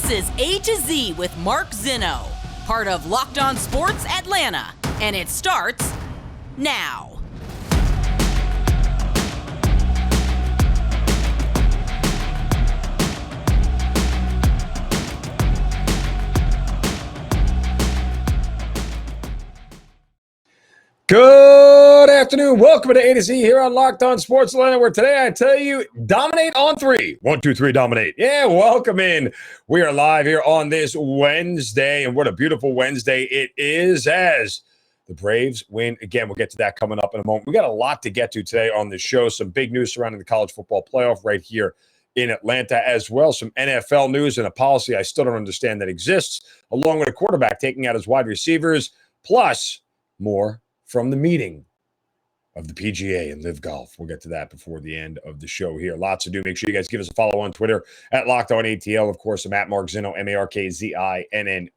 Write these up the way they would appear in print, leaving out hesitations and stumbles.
This is A to Z with Mark Zinno, part of Locked On Sports Atlanta, and it starts now. Good afternoon. Welcome to A to Z here on Locked On Sports Atlanta, where today I tell you, dominate on three. 1, 2, 3, dominate. Yeah, welcome in. We are live here on this Wednesday, and what a beautiful Wednesday it is as the Braves win. Again, we'll get to that coming up in a moment. We got a lot to get to today on the show. Some big news surrounding the college football playoff right here in Atlanta as well. Some NFL news and a policy I still don't understand that exists, along with a quarterback taking out his wide receivers, plus more from the meeting of the PGA and Live Golf. We'll get to that before the end of the show here. Lots to do. Make sure you guys give us a follow on Twitter at LockedOnATL. Of course, I'm at Mark Zinno, MarkZinno.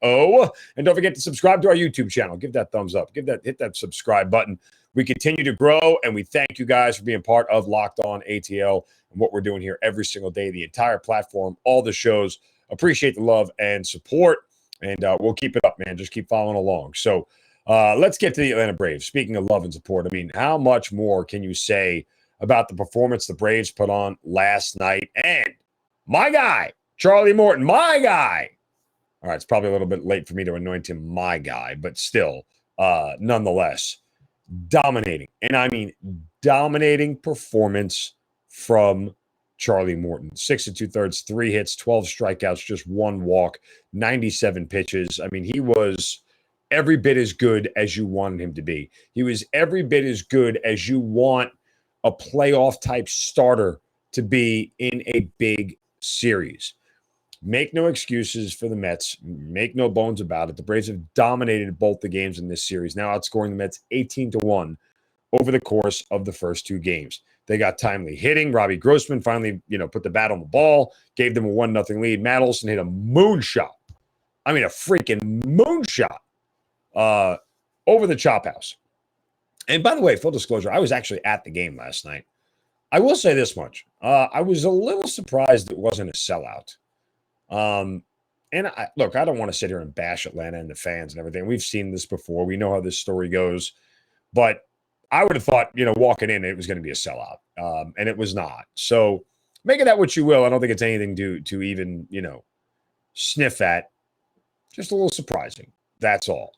And don't forget to subscribe to our YouTube channel. Give that thumbs up. Hit that subscribe button. We continue to grow, and we thank you guys for being part of Locked On ATL and what we're doing here every single day, the entire platform, all the shows. Appreciate the love and support, and we'll keep it up, man. Just keep following along. So, let's get to the Atlanta Braves. Speaking of love and support, I mean, how much more can you say about the performance the Braves put on last night? And my guy, Charlie Morton, my guy. All right, it's probably a little bit late for me to anoint him my guy, but still, nonetheless, dominating. And I mean, dominating performance from Charlie Morton. 6 2/3, 3 hits, 12 strikeouts, just 1 walk, 97 pitches. I mean, he was every bit as good as you wanted him to be. He was every bit as good as you want a playoff type starter to be in a big series. Make no excuses for the Mets. Make no bones about it. The Braves have dominated both the games in this series, now outscoring the Mets 18-1 over the course of the first 2 games. They got timely hitting. Robbie Grossman finally, put the bat on the ball, gave them a 1-0 lead. Matt Olson hit a moonshot. I mean, a freaking moonshot. Over the chop house. And by the way, full disclosure, I was actually at the game last night. I will say this much. I was a little surprised it wasn't a sellout. And I don't want to sit here and bash Atlanta and the fans and everything. We've seen this before. We know how this story goes. But I would have thought, walking in, it was going to be a sellout. And it was not. So make of that what you will. I don't think it's anything to even, sniff at. Just a little surprising. That's all.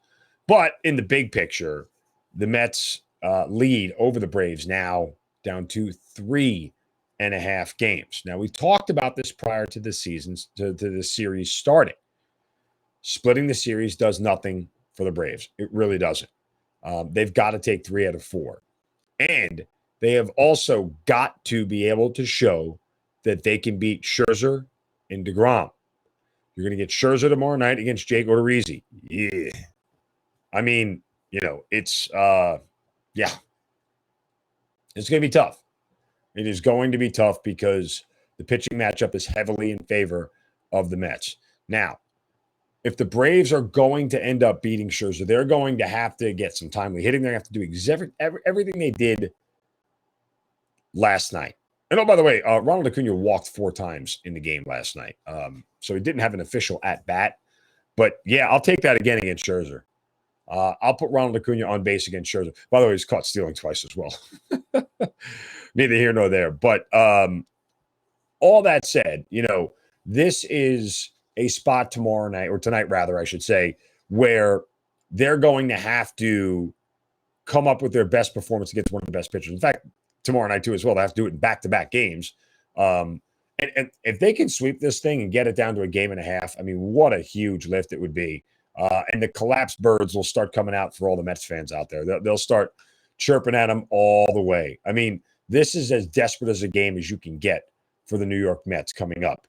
But in the big picture, the Mets lead over the Braves now down to 3.5 games. Now, we talked about this prior to the seasons, to the series starting. Splitting the series does nothing for the Braves. It really doesn't. They've got to take 3 out of 4. And they have also got to be able to show that they can beat Scherzer and DeGrom. You're going to get Scherzer tomorrow night against Jake Odorizzi. Yeah. I mean, it's, it's going to be tough. It is going to be tough because the pitching matchup is heavily in favor of the Mets. Now, if the Braves are going to end up beating Scherzer, they're going to have to get some timely hitting. They're going to have to do everything they did last night. And by the way, Ronald Acuna walked 4 times in the game last night. So he didn't have an official at-bat. But, yeah, I'll take that again against Scherzer. I'll put Ronald Acuna on base against Scherzer. By the way, he's caught stealing twice as well. Neither here nor there. But all that said, this is a spot tomorrow night, or tonight rather, I should say, where they're going to have to come up with their best performance against one of the best pitchers. In fact, tomorrow night too as well. They have to do it in back-to-back games. And if they can sweep this thing and get it down to a game and a half, I mean, what a huge lift it would be. And the collapsed birds will start coming out for all the Mets fans out there. They'll start chirping at them all the way. I mean, this is as desperate as a game as you can get for the New York Mets coming up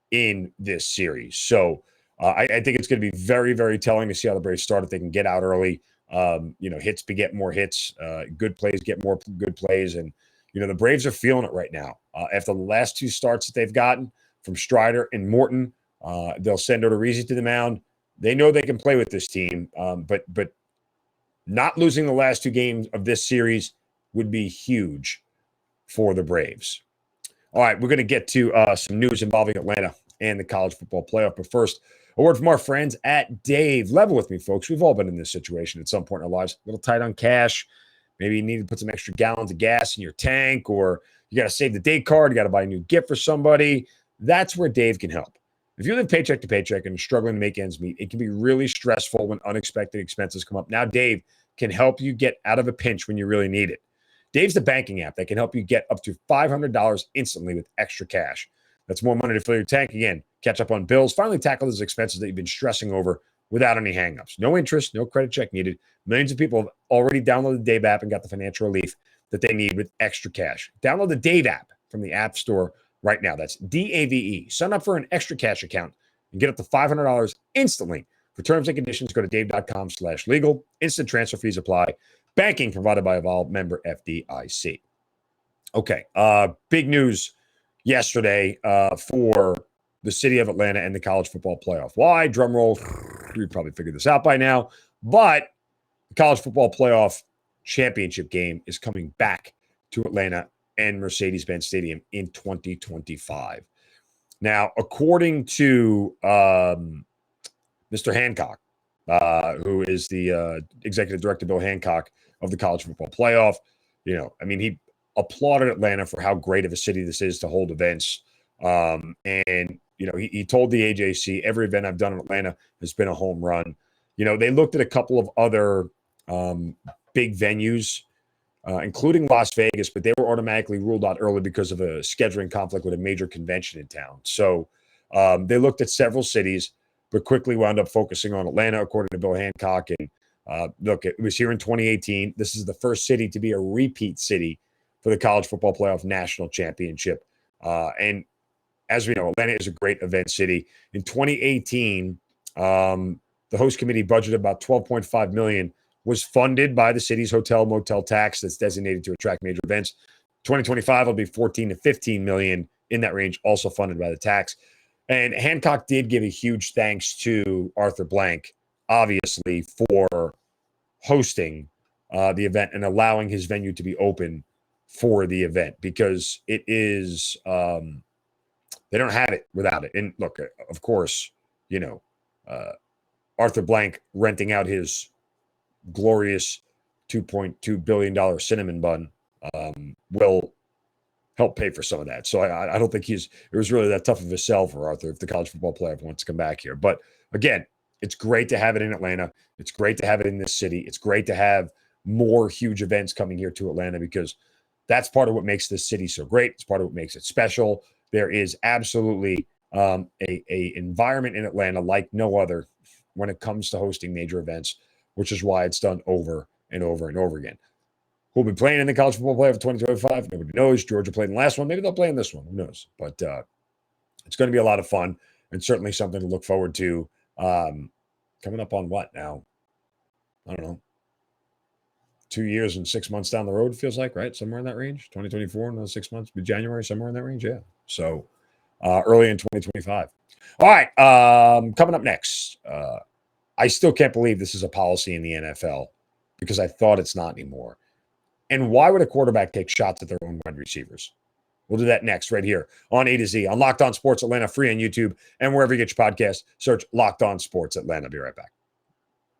in this series. So I think it's going to be very, very telling to see how the Braves start. If they can get out early, hits beget more hits, good plays get more good plays. And, the Braves are feeling it right now. After the last 2 starts that they've gotten from Strider and Morton, they'll send Odorizzi to the mound. They know they can play with this team, but not losing the last 2 games of this series would be huge for the Braves. All right, we're going to get to some news involving Atlanta and the college football playoff. But first, a word from our friends at Dave. Level with me, folks. We've all been in this situation at some point in our lives. A little tight on cash. Maybe you need to put some extra gallons of gas in your tank, or you got to save the date card. You got to buy a new gift for somebody. That's where Dave can help. If you live paycheck to paycheck and are struggling to make ends meet, it can be really stressful when unexpected expenses come up. Now, Dave can help you get out of a pinch when you really need it. Dave's the banking app that can help you get up to $500 instantly with extra cash. That's more money to fill your tank. Again, catch up on bills, finally tackle those expenses that you've been stressing over without any hangups. No interest, no credit check needed. Millions of people have already downloaded the Dave app and got the financial relief that they need with extra cash. Download the Dave app from the App Store right now. That's DAVE. Sign up for an extra cash account and get up to $500 instantly. For terms and conditions, go to dave.com/legal. Instant transfer fees apply. Banking provided by Evolve, member FDIC. Okay, big news yesterday for the city of Atlanta and the college football playoff. Why? Drum roll. You probably figured this out by now. But the college football playoff championship game is coming back to Atlanta and Mercedes-Benz Stadium in 2025. Now, according to Mr. Hancock, who is the executive director, Bill Hancock, of the college football playoff, he applauded Atlanta for how great of a city this is to hold events. He told the AJC, every event I've done in Atlanta has been a home run. They looked at a couple of other big venues, including Las Vegas, but they were automatically ruled out early because of a scheduling conflict with a major convention in town. So they looked at several cities, but quickly wound up focusing on Atlanta, according to Bill Hancock. And look, it was here in 2018. This is the first city to be a repeat city for the college football playoff national championship. And as we know, Atlanta is a great event city. In 2018, the host committee budgeted about $12.5 million, was funded by the city's hotel motel tax that's designated to attract major events. 2025 will be 14 to 15 million in that range, also funded by the tax. And Hancock did give a huge thanks to Arthur Blank, obviously, for hosting the event and allowing his venue to be open for the event, because it is they don't have it without it. And look, of course, Arthur Blank renting out his glorious $2.2 billion cinnamon bun will help pay for some of that. So I don't think it was really that tough of a sell for Arthur if the college football playoff wants to come back here. But again, it's great to have it in Atlanta. It's great to have it in this city. It's great to have more huge events coming here to Atlanta, because that's part of what makes this city so great. It's part of what makes it special. There is absolutely a environment in Atlanta like no other when it comes to hosting major events, which is why it's done over and over and over again. Who'll be playing in the college football playoff of 2025? Nobody knows. Georgia played in the last one. Maybe they'll play in this one. Who knows? But it's going to be a lot of fun, and certainly something to look forward to. Coming up on what now? I don't know. 2 years and 6 months down the road, feels like, right? Somewhere in that range. 2024, another 6 months, January, somewhere in that range. Yeah. So early in 2025. All right. Coming up next. I still can't believe this is a policy in the NFL, because I thought it's not anymore. And why would a quarterback take shots at their own wide receivers? We'll do that next right here on A to Z on Locked On Sports Atlanta, free on YouTube and wherever you get your podcast. Search Locked On Sports Atlanta. Be right back.